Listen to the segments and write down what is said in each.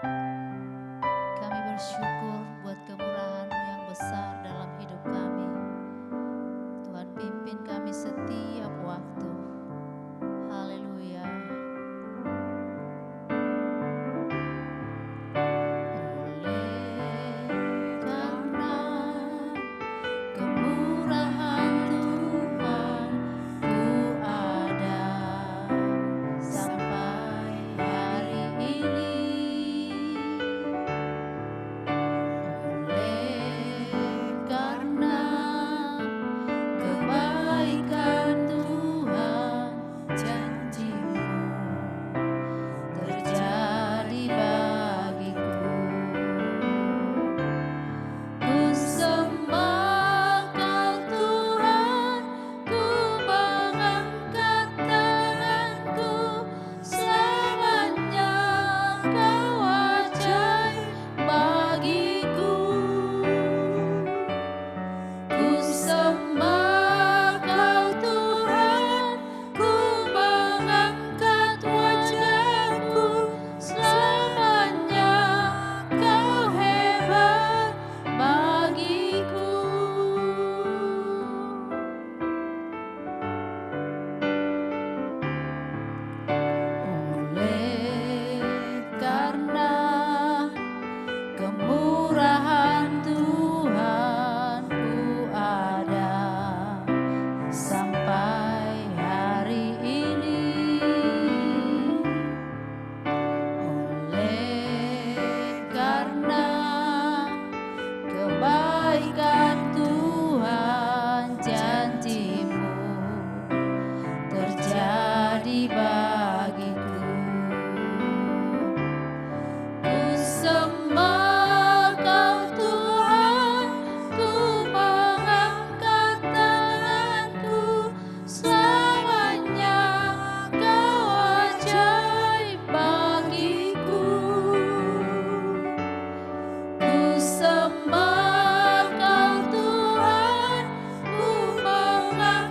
Kami bersyukur buat kemurahan-Mu yang besar dalam hidup kami. Tuhan, pimpin kami setiap waktu. Haleluya. Oleh karena kemurahan Tuhan, ku ada sampai hari ini. Oleh karena kebaikan Tuhan, janji-Mu terjadi bagiku. Ku sembah Kau Tuhan, ku mengangkat tanganku, selamanya Kau ajaib bagiku. Ku sembah Kau Tuhan, ku mengangkat wajahku, selamanya Kau hebat bagiku. Oleh karena kemurahan Tuhan, ku ada sampai hari ini. Oleh karena kebaikan Tuhan, janji-Mu terjadi bagiku. Ku sembah Kau Tuhan, ku mengangkat tanganku, selamanya Kau ajaib bagiku. Ku sembah Kau Tuhan, ku mengangkat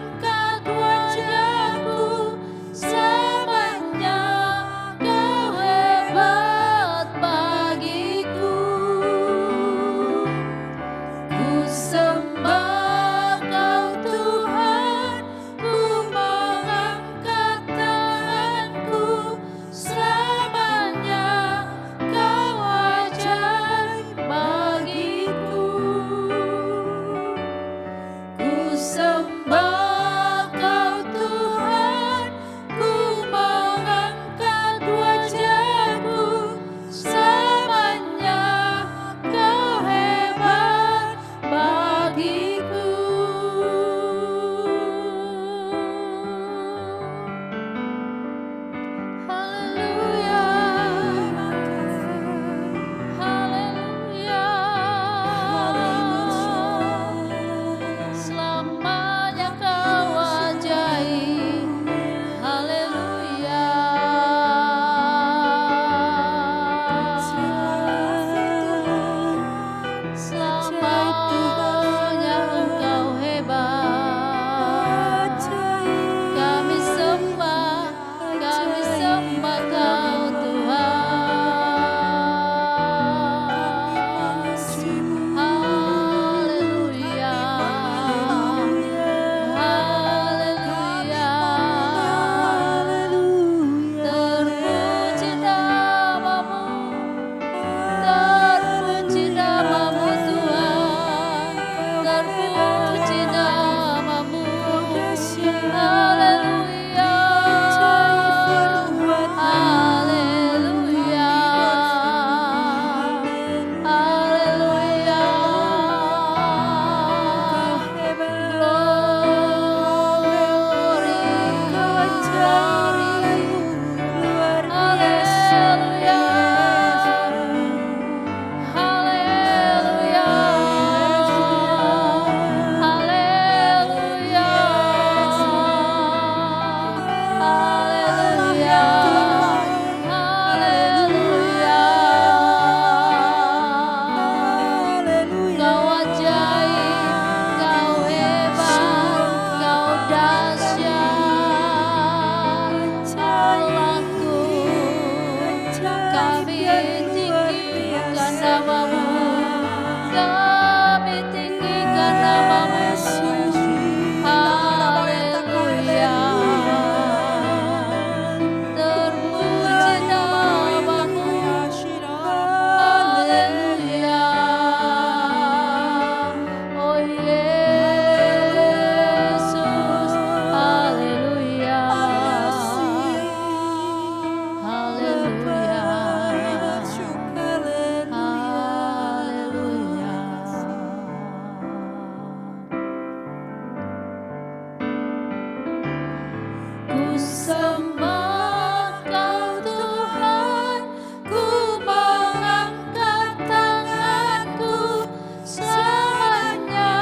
sembah Kau Tuhan, ku mengangkat tanganku, selamanya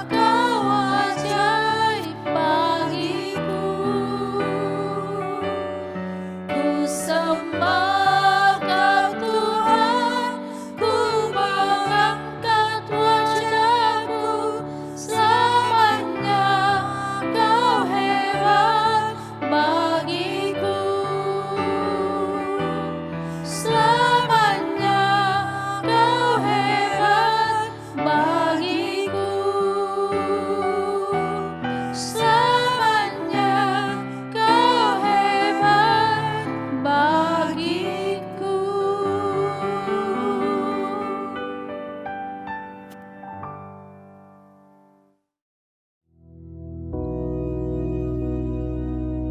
Kau ajaib bagiku. Ku sembah Kau Tuhan, ku mengangkat wajahku, selamanya Kau hebat bagiku. Selamanya Kau hebat bagiku. Selamanya Kau hebat bagiku.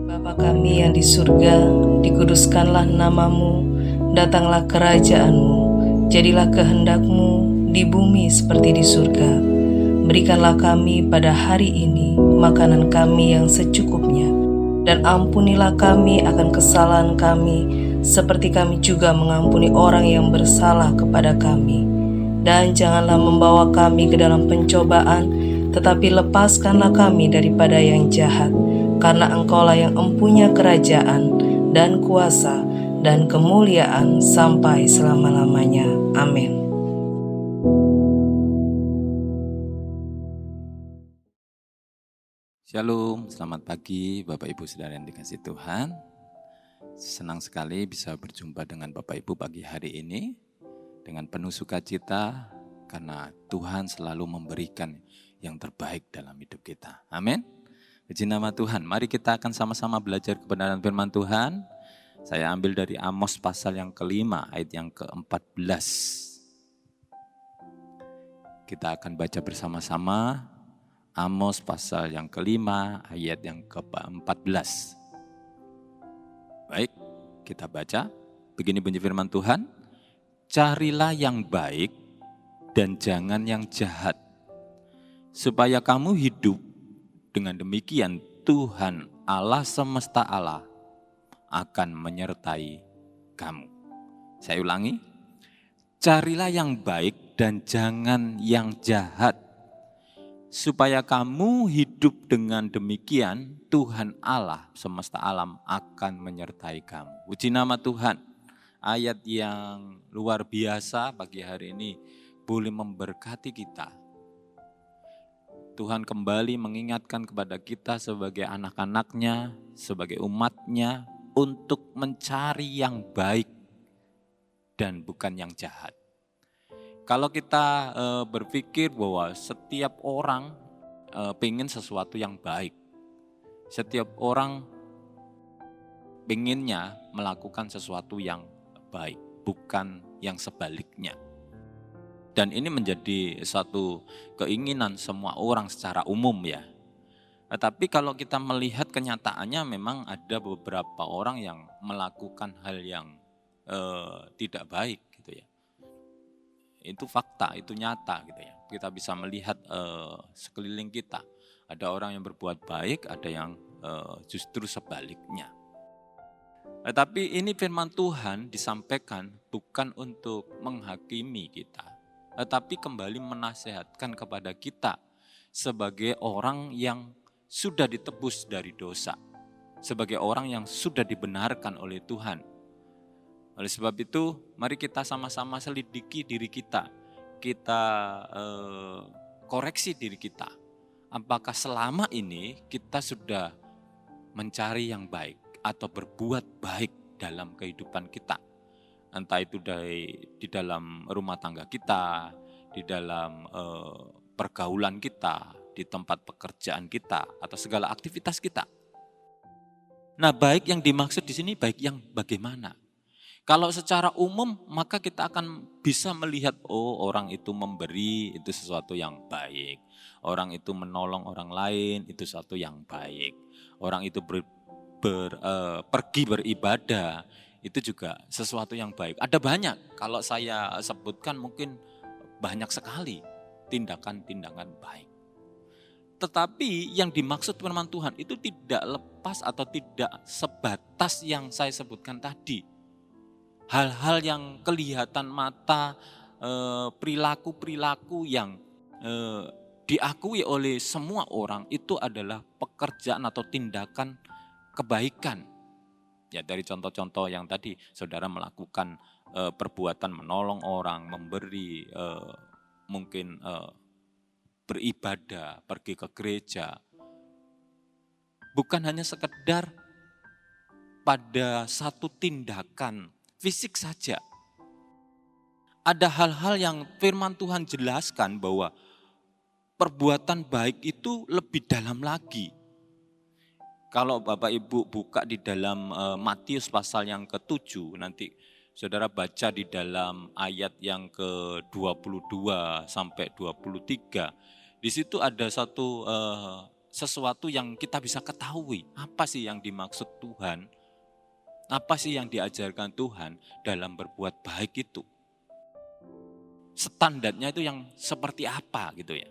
Bapa kami yang di surga, dikuduskanlah namamu, datanglah kerajaan-Mu, jadilah kehendak-Mu di bumi seperti di surga. Berikanlah kami pada hari ini makanan kami yang secukupnya, dan ampunilah kami akan kesalahan kami, seperti kami juga mengampuni orang yang bersalah kepada kami. Dan janganlah membawa kami ke dalam pencobaan, tetapi lepaskanlah kami daripada yang jahat. Karena Engkaulah yang empunya kerajaan dan kuasa dan kemuliaan sampai selama-lamanya. Amin. Shalom, selamat pagi Bapak Ibu Saudara yang dikasihi Tuhan. Senang sekali bisa berjumpa dengan Bapak Ibu pagi hari ini dengan penuh sukacita karena Tuhan selalu memberikan yang terbaik dalam hidup kita. Amin. Puji nama Tuhan. Mari kita akan sama-sama belajar kebenaran firman Tuhan. Saya ambil dari Amos pasal yang kelima ayat yang ke-14. Kita akan baca bersama-sama Amos pasal yang kelima ayat yang ke-14. Baik, kita baca. Begini bunyi firman Tuhan. Carilah yang baik dan jangan yang jahat, supaya kamu hidup. Dengan demikian Tuhan Allah semesta Allah akan menyertai kamu. Saya ulangi. Carilah yang baik dan jangan yang jahat, supaya kamu hidup dengan demikian Tuhan Allah semesta alam akan menyertai kamu. Puji nama Tuhan. Ayat yang luar biasa pagi hari ini boleh memberkati kita. Tuhan kembali mengingatkan kepada kita sebagai anak-anaknya, sebagai umatnya, untuk mencari yang baik dan bukan yang jahat. Kalau kita berpikir bahwa setiap orang pengen sesuatu yang baik, setiap orang pengennya melakukan sesuatu yang baik, bukan yang sebaliknya. Dan ini menjadi satu keinginan semua orang secara umum ya. Tetapi kalau kita melihat kenyataannya memang ada beberapa orang yang melakukan hal yang tidak baik gitu ya. Itu fakta, itu nyata gitu ya. Kita bisa melihat sekeliling kita. Ada orang yang berbuat baik, ada yang justru sebaliknya. Tetapi ini firman Tuhan disampaikan bukan untuk menghakimi kita, tetapi kembali menasehatkan kepada kita sebagai orang yang sudah ditebus dari dosa, sebagai orang yang sudah dibenarkan oleh Tuhan. Oleh sebab itu, mari kita sama-sama selidiki diri kita koreksi diri kita. Apakah selama ini kita sudah mencari yang baik atau berbuat baik dalam kehidupan kita? Entah itu di dalam rumah tangga kita, di dalam pergaulan kita, di tempat pekerjaan kita, atau segala aktivitas kita. Nah, baik yang dimaksud di sini baik yang bagaimana? Kalau secara umum maka kita akan bisa melihat orang itu memberi itu sesuatu yang baik. Orang itu menolong orang lain itu sesuatu yang baik. Orang itu pergi beribadah itu juga sesuatu yang baik. Ada banyak, kalau saya sebutkan mungkin banyak sekali tindakan-tindakan baik. Tetapi yang dimaksud firman Tuhan itu tidak lepas atau tidak sebatas yang saya sebutkan tadi. Hal-hal yang kelihatan mata, perilaku-perilaku yang diakui oleh semua orang itu adalah pekerjaan atau tindakan kebaikan. Ya, dari contoh-contoh yang tadi saudara melakukan perbuatan menolong orang, memberi, mungkin beribadah, pergi ke gereja. Bukan hanya sekedar pada satu tindakan fisik saja. Ada hal-hal yang firman Tuhan jelaskan bahwa perbuatan baik itu lebih dalam lagi. Kalau Bapak Ibu buka di dalam Matius pasal yang ke-7, nanti saudara baca di dalam ayat yang ke-22 sampai 23. Di situ ada sesuatu yang kita bisa ketahui. Apa sih yang dimaksud Tuhan? Apa sih yang diajarkan Tuhan dalam berbuat baik itu? Standarnya itu yang seperti apa gitu ya.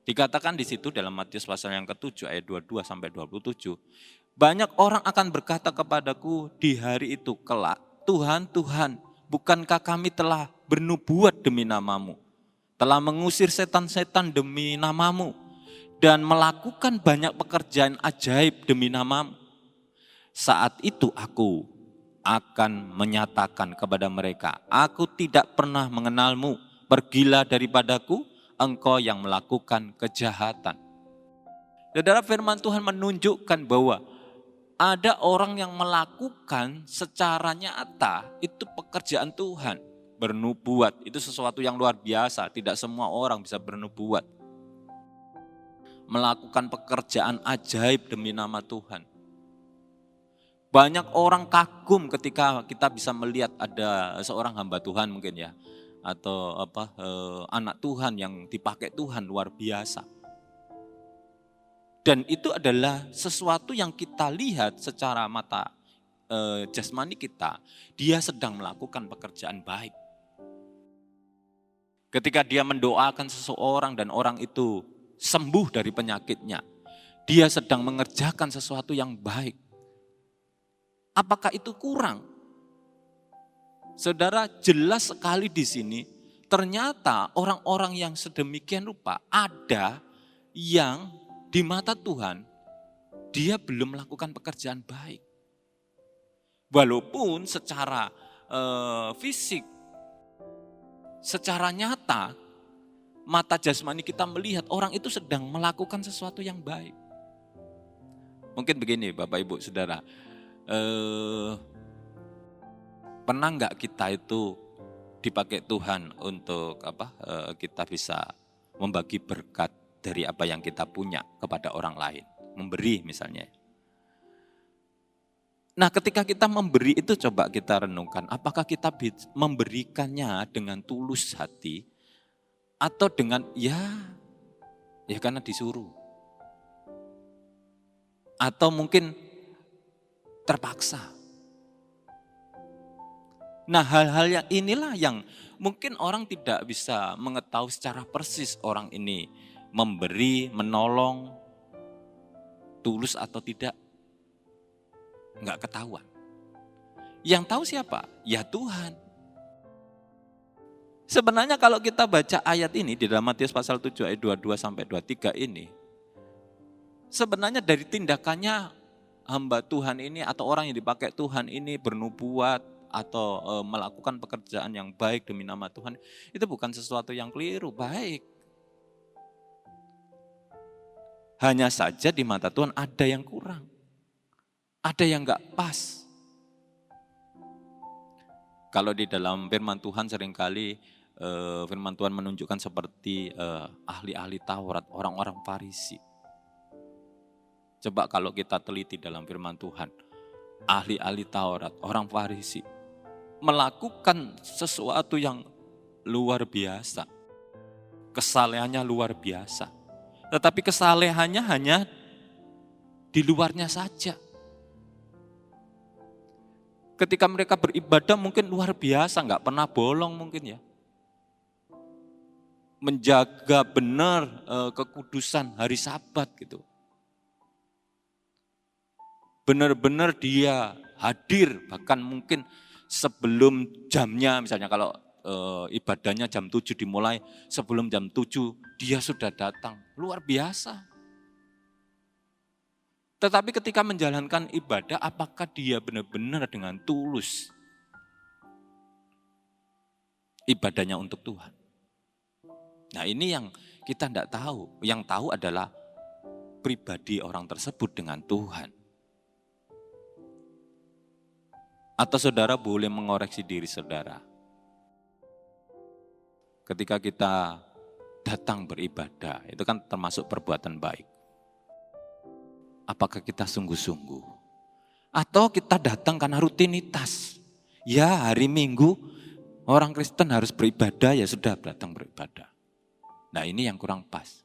Dikatakan di situ dalam Matius pasal yang ke-7 ayat 22 sampai 27. Banyak orang akan berkata kepadaku di hari itu kelak, Tuhan, Tuhan, bukankah kami telah bernubuat demi namamu? Telah mengusir setan-setan demi namamu? Dan melakukan banyak pekerjaan ajaib demi namamu? Saat itu aku akan menyatakan kepada mereka, aku tidak pernah mengenalmu, pergilah daripadaku, engkau yang melakukan kejahatan. Saudara, firman Tuhan menunjukkan bahwa ada orang yang melakukan secara nyata itu pekerjaan Tuhan. Bernubuat itu sesuatu yang luar biasa, tidak semua orang bisa bernubuat. Melakukan pekerjaan ajaib demi nama Tuhan. Banyak orang kagum ketika kita bisa melihat ada seorang hamba Tuhan mungkin ya, atau anak Tuhan yang dipakai Tuhan luar biasa. Dan itu adalah sesuatu yang kita lihat secara mata jasmani kita, dia sedang melakukan pekerjaan baik. Ketika dia mendoakan seseorang dan orang itu sembuh dari penyakitnya, dia sedang mengerjakan sesuatu yang baik. Apakah itu kurang? Saudara, jelas sekali di sini ternyata orang-orang yang sedemikian rupa ada yang di mata Tuhan dia belum melakukan pekerjaan baik. Walaupun secara fisik, secara nyata, mata jasmani kita melihat orang itu sedang melakukan sesuatu yang baik. Mungkin begini Bapak Ibu Saudara, pernah enggak kita itu dipakai Tuhan untuk kita bisa membagi berkat dari apa yang kita punya kepada orang lain, memberi misalnya. Nah, ketika kita memberi itu coba kita renungkan, apakah kita memberikannya dengan tulus hati atau dengan ya karena disuruh. Atau mungkin terpaksa. Nah, hal-hal yang inilah yang mungkin orang tidak bisa mengetahui secara persis orang ini memberi, menolong, tulus atau tidak. Enggak ketahuan. Yang tahu siapa? Ya Tuhan. Sebenarnya kalau kita baca ayat ini di dalam Matius pasal 7 ayat 22 sampai 23 ini, sebenarnya dari tindakannya hamba Tuhan ini atau orang yang dipakai Tuhan ini bernubuat, atau melakukan pekerjaan yang baik demi nama Tuhan, itu bukan sesuatu yang keliru, baik. Hanya saja di mata Tuhan ada yang kurang, ada yang enggak pas. Kalau di dalam firman Tuhan seringkali firman Tuhan menunjukkan seperti ahli-ahli Taurat, orang-orang Farisi. Coba kalau kita teliti dalam firman Tuhan, ahli-ahli Taurat, orang Farisi, melakukan sesuatu yang luar biasa. Kesalehannya luar biasa. Tetapi kesalehannya hanya di luarnya saja. Ketika mereka beribadah mungkin luar biasa, enggak pernah bolong mungkin ya. menjaga benar kekudusan hari Sabat gitu. Benar-benar dia hadir, bahkan mungkin sebelum jamnya, misalnya kalau ibadahnya jam 7 dimulai, sebelum jam 7 dia sudah datang. Luar biasa. Tetapi ketika menjalankan ibadah, apakah dia benar-benar dengan tulus ibadahnya untuk Tuhan? Nah ini yang kita tidak tahu. Yang tahu adalah pribadi orang tersebut dengan Tuhan. Atau saudara boleh mengoreksi diri saudara. Ketika kita datang beribadah, itu kan termasuk perbuatan baik. Apakah kita sungguh-sungguh? Atau kita datang karena rutinitas. Ya hari Minggu orang Kristen harus beribadah, ya sudah datang beribadah. Nah ini yang kurang pas.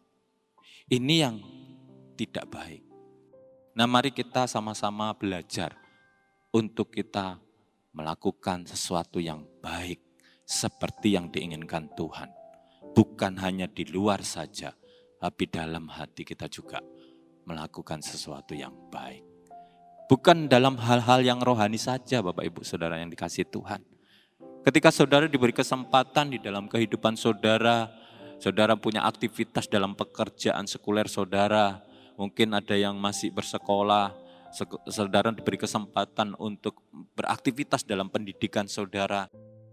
Ini yang tidak baik. Nah mari kita sama-sama belajar untuk kita melakukan sesuatu yang baik seperti yang diinginkan Tuhan. Bukan hanya di luar saja, tapi dalam hati kita juga melakukan sesuatu yang baik. Bukan dalam hal-hal yang rohani saja Bapak Ibu Saudara yang dikasihi Tuhan. Ketika saudara diberi kesempatan di dalam kehidupan saudara, saudara punya aktivitas dalam pekerjaan sekuler saudara, mungkin ada yang masih bersekolah, saudara diberi kesempatan untuk beraktivitas dalam pendidikan saudara,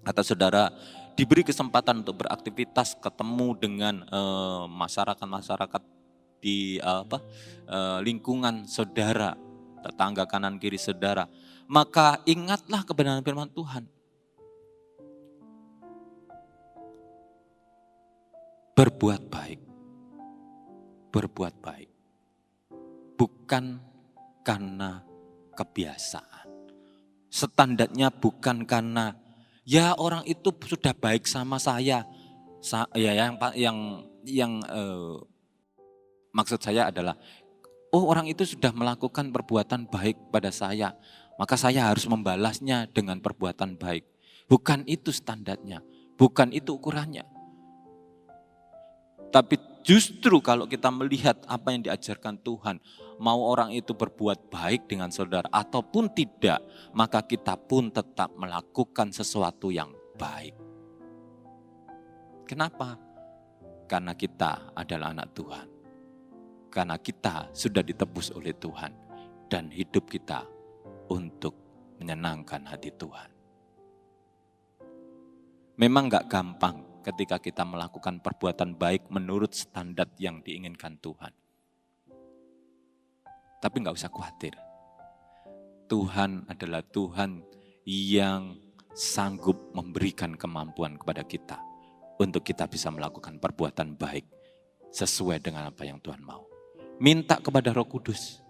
atau saudara diberi kesempatan untuk beraktivitas ketemu dengan masyarakat di lingkungan saudara, tetangga kanan kiri saudara, maka ingatlah kebenaran firman Tuhan. Berbuat baik, bukan karena kebiasaan. Standarnya bukan karena ya orang itu sudah baik sama saya. Maksud saya adalah orang itu sudah melakukan perbuatan baik pada saya, maka saya harus membalasnya dengan perbuatan baik. Bukan itu standarnya, bukan itu ukurannya. Tapi justru kalau kita melihat apa yang diajarkan Tuhan, mau orang itu berbuat baik dengan saudara ataupun tidak, maka kita pun tetap melakukan sesuatu yang baik. Kenapa? Karena kita adalah anak Tuhan. Karena kita sudah ditebus oleh Tuhan dan hidup kita untuk menyenangkan hati Tuhan. Memang gak gampang ketika kita melakukan perbuatan baik menurut standar yang diinginkan Tuhan. Tapi gak usah khawatir. Tuhan adalah Tuhan yang sanggup memberikan kemampuan kepada kita untuk kita bisa melakukan perbuatan baik sesuai dengan apa yang Tuhan mau. Minta kepada Roh Kudus.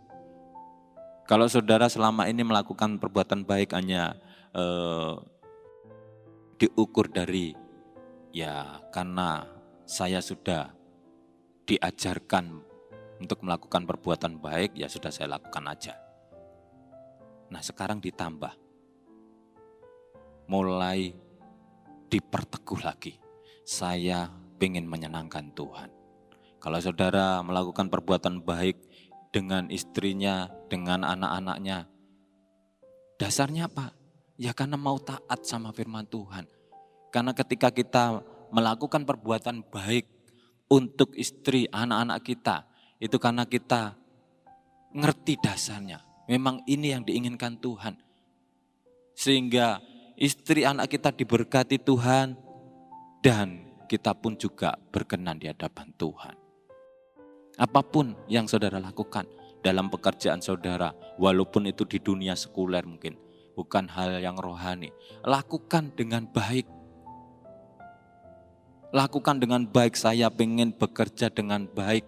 Kalau saudara selama ini melakukan perbuatan baik hanya diukur dari ya karena saya sudah diajarkan untuk melakukan perbuatan baik, ya sudah saya lakukan aja. Nah sekarang ditambah, mulai diperteguh lagi. Saya ingin menyenangkan Tuhan. Kalau saudara melakukan perbuatan baik dengan istrinya, dengan anak-anaknya, dasarnya apa? Ya karena mau taat sama firman Tuhan. Karena ketika kita melakukan perbuatan baik untuk istri, anak-anak kita, itu karena kita ngerti dasarnya. Memang ini yang diinginkan Tuhan. Sehingga istri anak kita diberkati Tuhan dan kita pun juga berkenan di hadapan Tuhan. Apapun yang saudara lakukan dalam pekerjaan saudara, walaupun itu di dunia sekuler mungkin, bukan hal yang rohani, lakukan dengan baik. Lakukan dengan baik, saya pengen bekerja dengan baik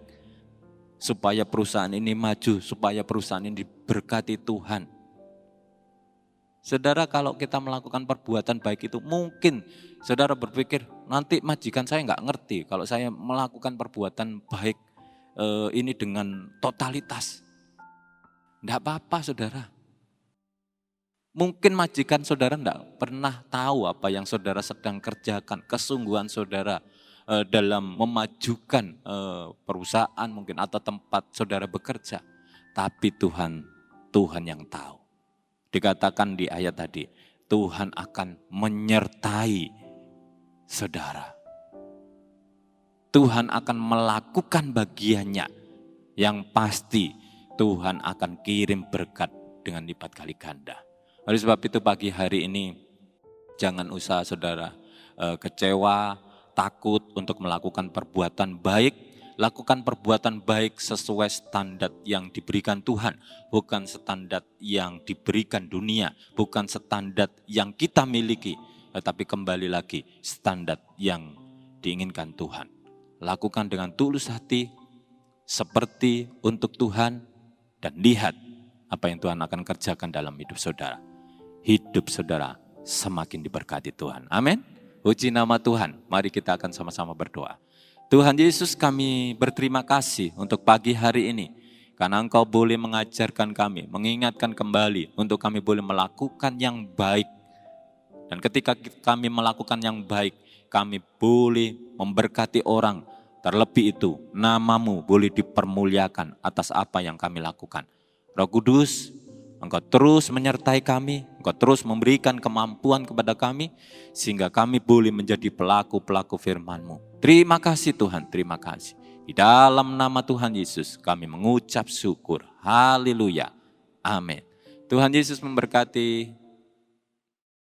supaya perusahaan ini maju, supaya perusahaan ini diberkati Tuhan. Saudara, kalau kita melakukan perbuatan baik itu mungkin saudara berpikir nanti majikan saya nggak ngerti kalau saya melakukan perbuatan baik ini dengan totalitas. Nggak apa-apa saudara. Mungkin majikan saudara nggak pernah tahu apa yang saudara sedang kerjakan, kesungguhan saudara dalam memajukan perusahaan mungkin atau tempat saudara bekerja. Tapi Tuhan yang tahu. Dikatakan di ayat tadi, Tuhan akan menyertai saudara. Tuhan akan melakukan bagiannya. Yang pasti Tuhan akan kirim berkat dengan lipat kali ganda. Oleh sebab itu pagi hari ini jangan usah saudara kecewa, takut untuk melakukan perbuatan baik. Lakukan perbuatan baik sesuai standar yang diberikan Tuhan. Bukan standar yang diberikan dunia. Bukan standar yang kita miliki. Tetapi kembali lagi standar yang diinginkan Tuhan. Lakukan dengan tulus hati. Seperti untuk Tuhan. Dan lihat apa yang Tuhan akan kerjakan dalam hidup saudara. Hidup saudara semakin diberkati Tuhan. Amin. Puji nama Tuhan. Mari kita akan sama-sama berdoa. Tuhan Yesus, kami berterima kasih untuk pagi hari ini. Karena Engkau boleh mengajarkan kami, mengingatkan kembali untuk kami boleh melakukan yang baik. Dan ketika kami melakukan yang baik, kami boleh memberkati orang. Terlebih itu, nama-Mu boleh dipermuliakan atas apa yang kami lakukan. Roh Kudus, Engkau terus menyertai kami, Engkau terus memberikan kemampuan kepada kami, sehingga kami boleh menjadi pelaku-pelaku firman-Mu. Terima kasih Tuhan, terima kasih. Di dalam nama Tuhan Yesus kami mengucap syukur. Haleluya. Amin. Tuhan Yesus memberkati.